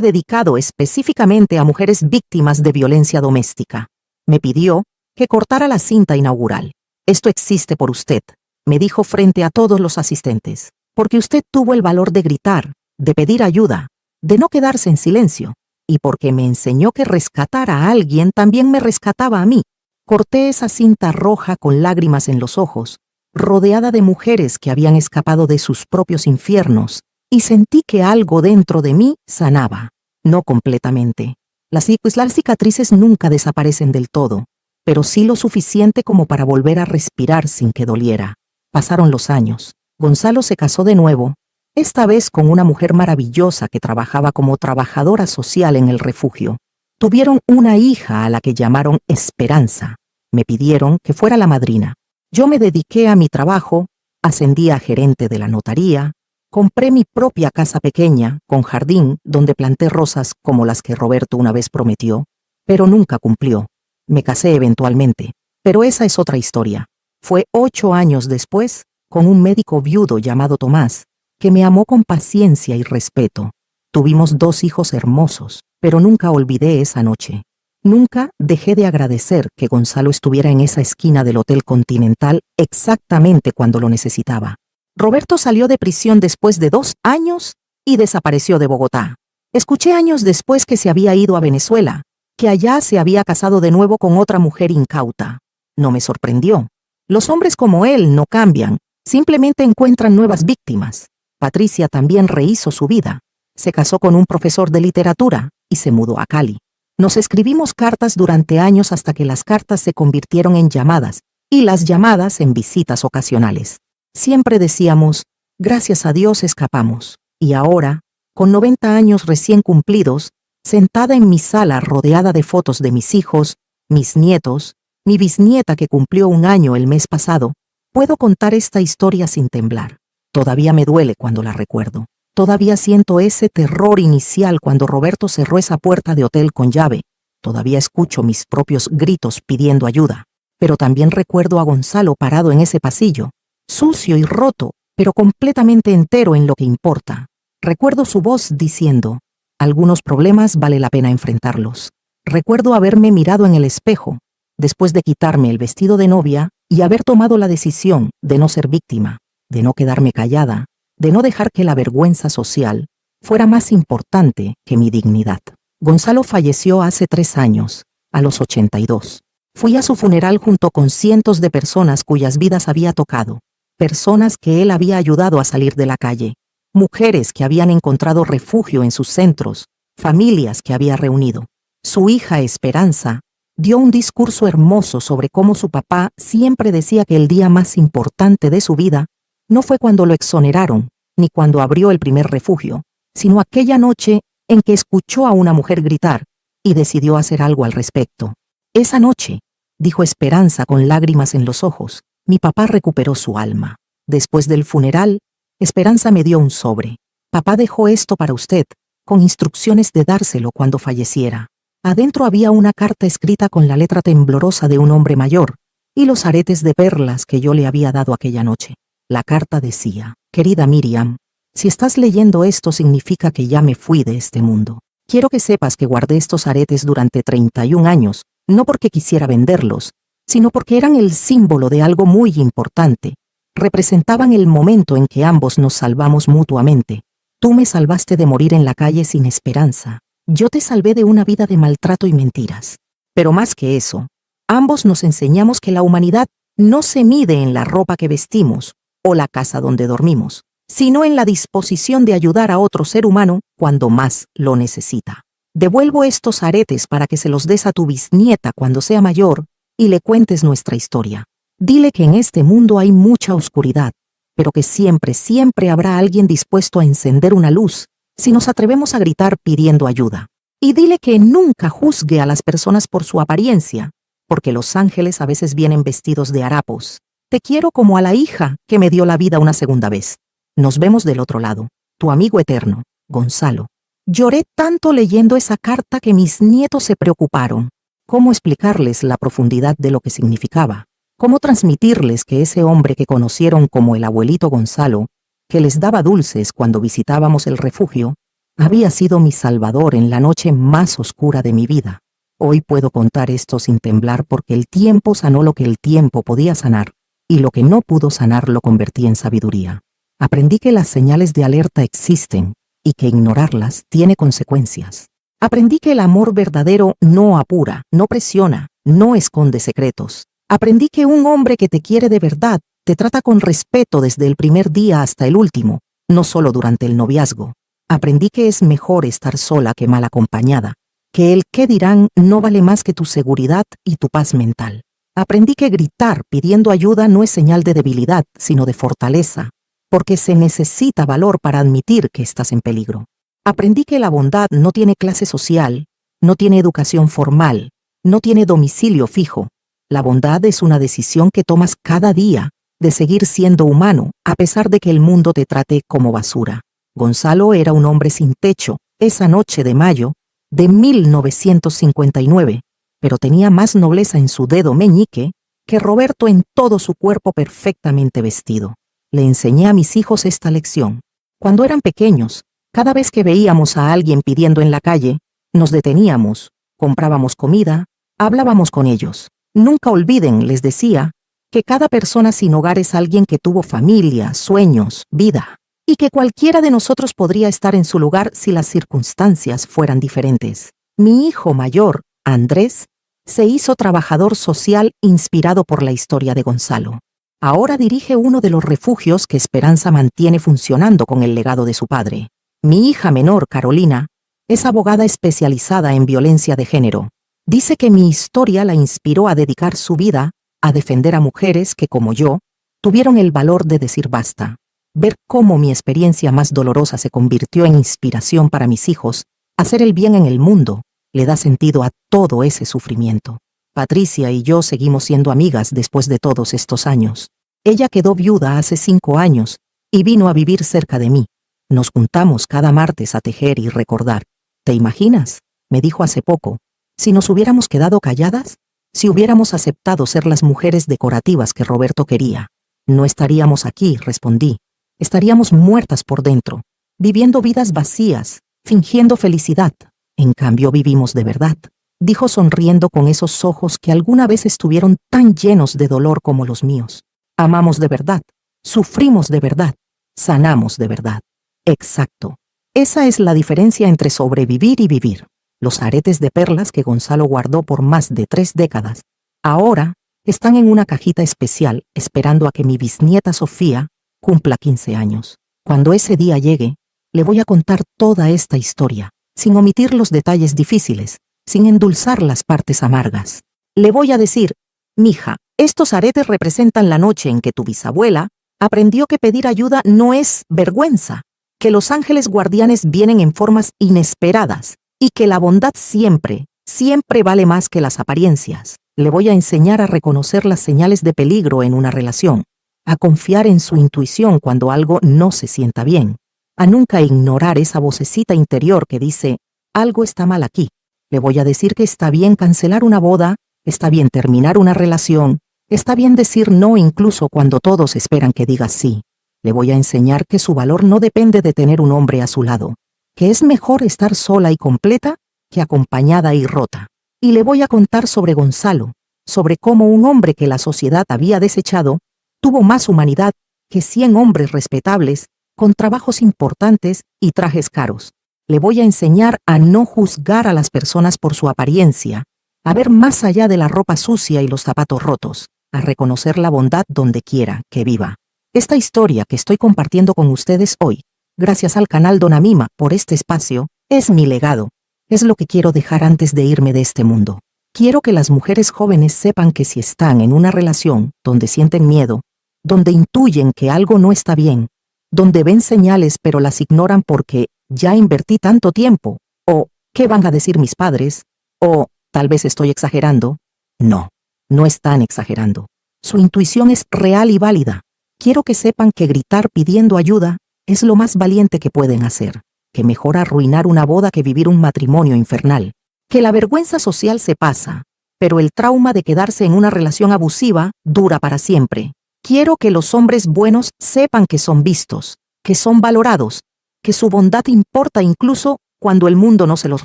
S1: dedicado específicamente a mujeres víctimas de violencia doméstica. Me pidió que cortara la cinta inaugural. «Esto existe por usted», me dijo frente a todos los asistentes, «porque usted tuvo el valor de gritar, de pedir ayuda, de no quedarse en silencio, y porque me enseñó que rescatar a alguien también me rescataba a mí». Corté esa cinta roja con lágrimas en los ojos, rodeada de mujeres que habían escapado de sus propios infiernos, y sentí que algo dentro de mí sanaba. No completamente. Las cicatrices nunca desaparecen del todo, pero sí lo suficiente como para volver a respirar sin que doliera. Pasaron los años. Gonzalo se casó de nuevo, esta vez con una mujer maravillosa que trabajaba como trabajadora social en el refugio. Tuvieron una hija a la que llamaron Esperanza. Me pidieron que fuera la madrina. Yo me dediqué a mi trabajo, ascendí a gerente de la notaría, compré mi propia casa pequeña, con jardín, donde planté rosas como las que Roberto una vez prometió, pero nunca cumplió. Me casé eventualmente, pero esa es otra historia. Fue 8 años después, con un médico viudo llamado Tomás, que me amó con paciencia y respeto. Tuvimos 2 hijos hermosos, pero nunca olvidé esa noche. Nunca dejé de agradecer que Gonzalo estuviera en esa esquina del Hotel Continental exactamente cuando lo necesitaba. Roberto salió de prisión después de 2 años y desapareció de Bogotá. Escuché años después que se había ido a Venezuela, que allá se había casado de nuevo con otra mujer incauta. No me sorprendió. Los hombres como él no cambian, simplemente encuentran nuevas víctimas. Patricia también rehizo su vida. Se casó con un profesor de literatura y se mudó a Cali. Nos escribimos cartas durante años hasta que las cartas se convirtieron en llamadas y las llamadas en visitas ocasionales. Siempre decíamos, gracias a Dios escapamos. Y ahora, con 90 años recién cumplidos, sentada en mi sala rodeada de fotos de mis hijos, mis nietos, mi bisnieta que cumplió 1 año el mes pasado, puedo contar esta historia sin temblar. Todavía me duele cuando la recuerdo. Todavía siento ese terror inicial cuando Roberto cerró esa puerta de hotel con llave. Todavía escucho mis propios gritos pidiendo ayuda. Pero también recuerdo a Gonzalo parado en ese pasillo, sucio y roto, pero completamente entero en lo que importa. Recuerdo su voz diciendo, algunos problemas vale la pena enfrentarlos. Recuerdo haberme mirado en el espejo, después de quitarme el vestido de novia y haber tomado la decisión de no ser víctima, de no quedarme callada, de no dejar que la vergüenza social fuera más importante que mi dignidad. Gonzalo falleció hace 3 años, a los 82. Fui a su funeral junto con cientos de personas cuyas vidas había tocado, personas que él había ayudado a salir de la calle, mujeres que habían encontrado refugio en sus centros, familias que había reunido. Su hija Esperanza dio un discurso hermoso sobre cómo su papá siempre decía que el día más importante de su vida no fue cuando lo exoneraron, ni cuando abrió el primer refugio, sino aquella noche en que escuchó a una mujer gritar y decidió hacer algo al respecto. Esa noche, dijo Esperanza con lágrimas en los ojos, mi papá recuperó su alma. Después del funeral, Esperanza me dio un sobre. Papá dejó esto para usted, con instrucciones de dárselo cuando falleciera. Adentro había una carta escrita con la letra temblorosa de un hombre mayor y los aretes de perlas que yo le había dado aquella noche. La carta decía, querida Miriam, si estás leyendo esto significa que ya me fui de este mundo. Quiero que sepas que guardé estos aretes durante 31 años, no porque quisiera venderlos, sino porque eran el símbolo de algo muy importante. Representaban el momento en que ambos nos salvamos mutuamente. Tú me salvaste de morir en la calle sin esperanza. Yo te salvé de una vida de maltrato y mentiras. Pero más que eso, ambos nos enseñamos que la humanidad no se mide en la ropa que vestimos o la casa donde dormimos, sino en la disposición de ayudar a otro ser humano cuando más lo necesita. Devuelvo estos aretes para que se los des a tu bisnieta cuando sea mayor y le cuentes nuestra historia. Dile que en este mundo hay mucha oscuridad, pero que siempre, siempre habrá alguien dispuesto a encender una luz si nos atrevemos a gritar pidiendo ayuda. Y dile que nunca juzgue a las personas por su apariencia, porque los ángeles a veces vienen vestidos de harapos. Te quiero como a la hija que me dio la vida una segunda vez. Nos vemos del otro lado. Tu amigo eterno, Gonzalo. Lloré tanto leyendo esa carta que mis nietos se preocuparon. ¿Cómo explicarles la profundidad de lo que significaba? ¿Cómo transmitirles que ese hombre que conocieron como el abuelito Gonzalo, que les daba dulces cuando visitábamos el refugio, había sido mi salvador en la noche más oscura de mi vida? Hoy puedo contar esto sin temblar porque el tiempo sanó lo que el tiempo podía sanar, y lo que no pudo sanar lo convertí en sabiduría. Aprendí que las señales de alerta existen y que ignorarlas tiene consecuencias. Aprendí que el amor verdadero no apura, no presiona, no esconde secretos. Aprendí que un hombre que te quiere de verdad te trata con respeto desde el primer día hasta el último, no solo durante el noviazgo. Aprendí que es mejor estar sola que mal acompañada, que el qué dirán no vale más que tu seguridad y tu paz mental. Aprendí que gritar pidiendo ayuda no es señal de debilidad, sino de fortaleza, porque se necesita valor para admitir que estás en peligro. Aprendí que la bondad no tiene clase social, no tiene educación formal, no tiene domicilio fijo. La bondad es una decisión que tomas cada día, de seguir siendo humano, a pesar de que el mundo te trate como basura. Gonzalo era un hombre sin techo, esa noche de mayo de 1959, pero tenía más nobleza en su dedo meñique que Roberto en todo su cuerpo perfectamente vestido. Le enseñé a mis hijos esta lección. Cuando eran pequeños, cada vez que veíamos a alguien pidiendo en la calle, nos deteníamos, comprábamos comida, hablábamos con ellos. Nunca olviden, les decía, que cada persona sin hogar es alguien que tuvo familia, sueños, vida, y que cualquiera de nosotros podría estar en su lugar si las circunstancias fueran diferentes. Mi hijo mayor, Andrés, se hizo trabajador social inspirado por la historia de Gonzalo. Ahora dirige uno de los refugios que Esperanza mantiene funcionando con el legado de su padre. Mi hija menor, Carolina, es abogada especializada en violencia de género. Dice que mi historia la inspiró a dedicar su vida a defender a mujeres que, como yo, tuvieron el valor de decir basta. Ver cómo mi experiencia más dolorosa se convirtió en inspiración para mis hijos, hacer el bien en el mundo, le da sentido a todo ese sufrimiento. Patricia y yo seguimos siendo amigas después de todos estos años. Ella quedó viuda hace 5 años y vino a vivir cerca de mí. Nos juntamos cada martes a tejer y recordar. ¿Te imaginas?, me dijo hace poco, si nos hubiéramos quedado calladas, si hubiéramos aceptado ser las mujeres decorativas que Roberto quería. No estaríamos aquí, respondí. Estaríamos muertas por dentro, viviendo vidas vacías, fingiendo felicidad. En cambio vivimos de verdad, dijo sonriendo con esos ojos que alguna vez estuvieron tan llenos de dolor como los míos. Amamos de verdad, sufrimos de verdad, sanamos de verdad. Exacto. Esa es la diferencia entre sobrevivir y vivir. Los aretes de perlas que Gonzalo guardó por más de 3 décadas, ahora están en una cajita especial esperando a que mi bisnieta Sofía cumpla 15 años. Cuando ese día llegue, le voy a contar toda esta historia, sin omitir los detalles difíciles, sin endulzar las partes amargas. Le voy a decir, mija, estos aretes representan la noche en que tu bisabuela aprendió que pedir ayuda no es vergüenza, que los ángeles guardianes vienen en formas inesperadas y que la bondad siempre, siempre vale más que las apariencias. Le voy a enseñar a reconocer las señales de peligro en una relación, a confiar en su intuición cuando algo no se sienta bien, a nunca ignorar esa vocecita interior que dice, algo está mal aquí. Le voy a decir que está bien cancelar una boda, está bien terminar una relación, está bien decir no incluso cuando todos esperan que digas sí. Le voy a enseñar que su valor no depende de tener un hombre a su lado, que es mejor estar sola y completa que acompañada y rota. Y le voy a contar sobre Gonzalo, sobre cómo un hombre que la sociedad había desechado, tuvo más humanidad que 100 hombres respetables, con trabajos importantes y trajes caros. Le voy a enseñar a no juzgar a las personas por su apariencia, a ver más allá de la ropa sucia y los zapatos rotos, a reconocer la bondad donde quiera que viva. Esta historia que estoy compartiendo con ustedes hoy, gracias al canal Dona Mima por este espacio, es mi legado. Es lo que quiero dejar antes de irme de este mundo. Quiero que las mujeres jóvenes sepan que si están en una relación donde sienten miedo, donde intuyen que algo no está bien, donde ven señales pero las ignoran porque ya invertí tanto tiempo, o ¿qué van a decir mis padres? O tal vez estoy exagerando. No, no están exagerando. Su intuición es real y válida. Quiero que sepan que gritar pidiendo ayuda es lo más valiente que pueden hacer, que mejor arruinar una boda que vivir un matrimonio infernal, que la vergüenza social se pasa, pero el trauma de quedarse en una relación abusiva dura para siempre. Quiero que los hombres buenos sepan que son vistos, que son valorados, que su bondad importa incluso cuando el mundo no se los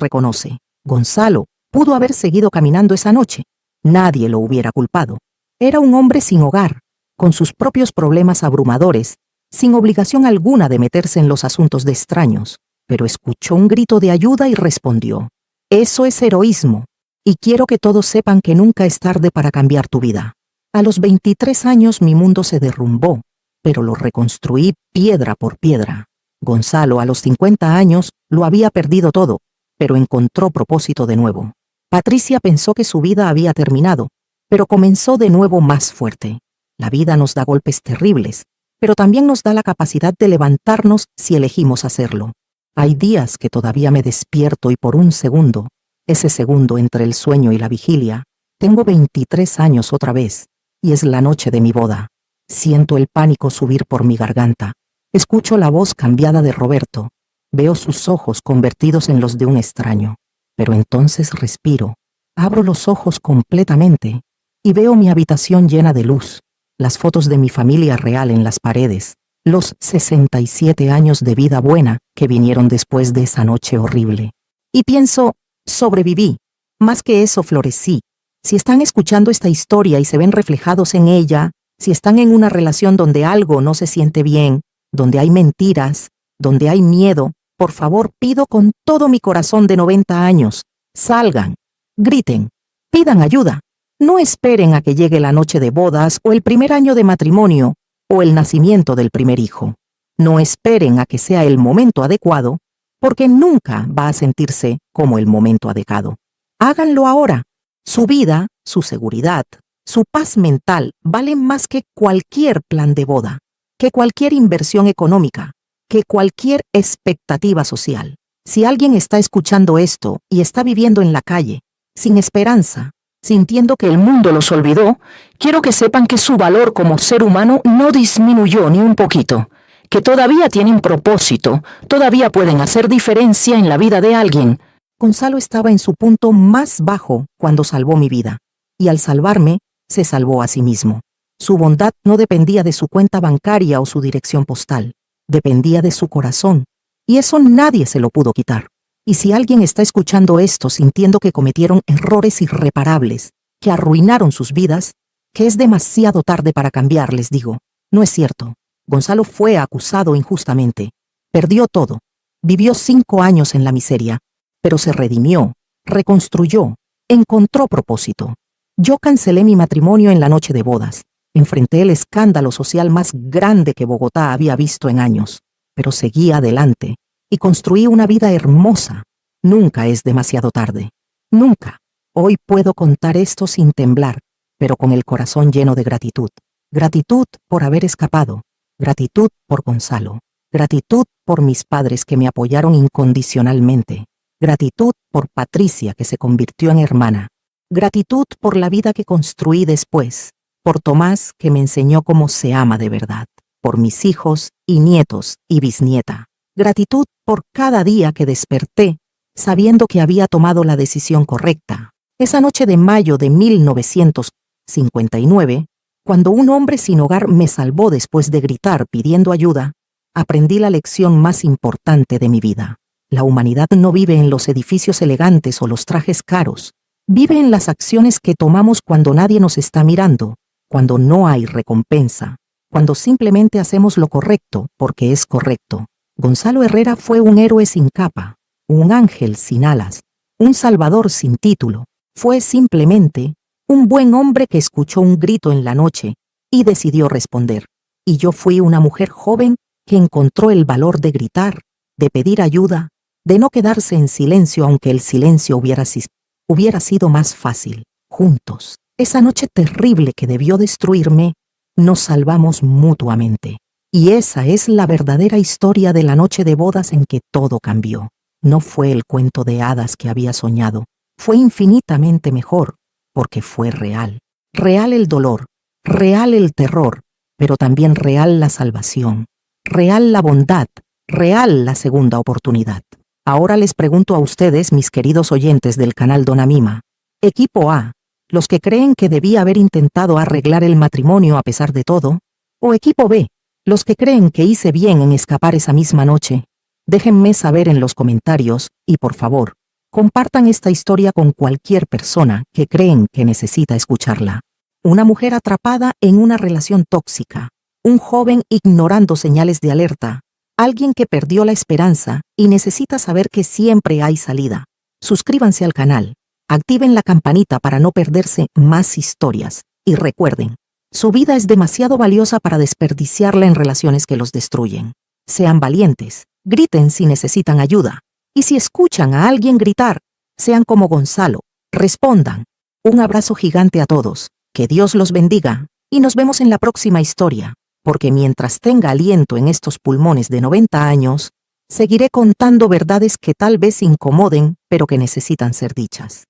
S1: reconoce. Gonzalo pudo haber seguido caminando esa noche. Nadie lo hubiera culpado. Era un hombre sin hogar, con sus propios problemas abrumadores, sin obligación alguna de meterse en los asuntos de extraños, pero escuchó un grito de ayuda y respondió. Eso es heroísmo, y quiero que todos sepan que nunca es tarde para cambiar tu vida. A los 23 años mi mundo se derrumbó, pero lo reconstruí piedra por piedra. Gonzalo a los 50 años lo había perdido todo, pero encontró propósito de nuevo. Patricia pensó que su vida había terminado, pero comenzó de nuevo más fuerte. La vida nos da golpes terribles, pero también nos da la capacidad de levantarnos si elegimos hacerlo. Hay días que todavía me despierto y por un segundo, ese segundo entre el sueño y la vigilia, tengo 23 años otra vez, y es la noche de mi boda. Siento el pánico subir por mi garganta. Escucho la voz cambiada de Roberto. Veo sus ojos convertidos en los de un extraño. Pero entonces respiro, abro los ojos completamente, y veo mi habitación llena de luz, las fotos de mi familia real en las paredes, los 67 años de vida buena que vinieron después de esa noche horrible. Y pienso, sobreviví. Más que eso, florecí. Si están escuchando esta historia y se ven reflejados en ella, si están en una relación donde algo no se siente bien, donde hay mentiras, donde hay miedo, por favor pido con todo mi corazón de 90 años, salgan, griten, pidan ayuda. No esperen a que llegue la noche de bodas o el primer año de matrimonio o el nacimiento del primer hijo. No esperen a que sea el momento adecuado, porque nunca va a sentirse como el momento adecuado. Háganlo ahora. Su vida, su seguridad, su paz mental valen más que cualquier plan de boda, que cualquier inversión económica, que cualquier expectativa social. Si alguien está escuchando esto y está viviendo en la calle, sin esperanza,
S2: Sintiendo que el mundo los olvidó, quiero que sepan que su valor como ser humano no disminuyó ni un poquito, que todavía tienen propósito, todavía pueden hacer diferencia en la vida de alguien.
S1: Gonzalo estaba en su punto más bajo cuando salvó mi vida, y al salvarme, se salvó a sí mismo. Su bondad no dependía de su cuenta bancaria o su dirección postal, dependía de su corazón, y eso nadie se lo pudo quitar. Y si alguien está escuchando esto sintiendo que cometieron errores irreparables, que arruinaron sus vidas, que es demasiado tarde para cambiar, les digo, no es cierto. Gonzalo fue acusado injustamente, perdió todo, vivió 5 años en la miseria, pero se redimió, reconstruyó, encontró propósito. Yo cancelé mi matrimonio en la noche de bodas, enfrenté el escándalo social más grande que Bogotá había visto en años, pero seguí adelante y construí una vida hermosa. Nunca es demasiado tarde, nunca. Hoy puedo contar esto sin temblar, pero con el corazón lleno de gratitud. Gratitud por haber escapado, gratitud por Gonzalo, gratitud por mis padres que me apoyaron incondicionalmente, gratitud por Patricia que se convirtió en hermana, gratitud por la vida que construí después, por Tomás que me enseñó cómo se ama de verdad, por mis hijos y nietos y bisnieta, gratitud por cada día que desperté sabiendo que había tomado la decisión correcta. Esa noche de mayo de 1959, cuando un hombre sin hogar me salvó después de gritar pidiendo ayuda, aprendí la lección más importante de mi vida. La humanidad no vive en los edificios elegantes o los trajes caros. Vive en las acciones que tomamos cuando nadie nos está mirando, cuando no hay recompensa, cuando simplemente hacemos lo correcto porque es correcto. Gonzalo Herrera fue un héroe sin capa, un ángel sin alas, un salvador sin título. Fue simplemente un buen hombre que escuchó un grito en la noche y decidió responder. Y yo fui una mujer joven que encontró el valor de gritar, de pedir ayuda, de no quedarse en silencio aunque el silencio hubiera sido más fácil. Juntos, esa noche terrible que debió destruirme, nos salvamos mutuamente. Y esa es la verdadera historia de la noche de bodas en que todo cambió. No fue el cuento de hadas que había soñado, fue infinitamente mejor, porque fue real. Real el dolor, real el terror, pero también real la salvación, real la bondad, real la segunda oportunidad. Ahora les pregunto a ustedes, mis queridos oyentes del canal Dona Mima. Equipo A, los que creen que debía haber intentado arreglar el matrimonio a pesar de todo, o equipo B, los que creen que hice bien en escapar esa misma noche. Déjenme saber en los comentarios y por favor, compartan esta historia con cualquier persona que creen que necesita escucharla. Una mujer atrapada en una relación tóxica, un joven ignorando señales de alerta, alguien que perdió la esperanza y necesita saber que siempre hay salida. Suscríbanse al canal, activen la campanita para no perderse más historias y recuerden, su vida es demasiado valiosa para desperdiciarla en relaciones que los destruyen. Sean valientes, griten si necesitan ayuda. Y si escuchan a alguien gritar, sean como Gonzalo, respondan. Un abrazo gigante a todos, que Dios los bendiga, y nos vemos en la próxima historia, porque mientras tenga aliento en estos pulmones de 90 años, seguiré contando verdades que tal vez incomoden, pero que necesitan ser dichas.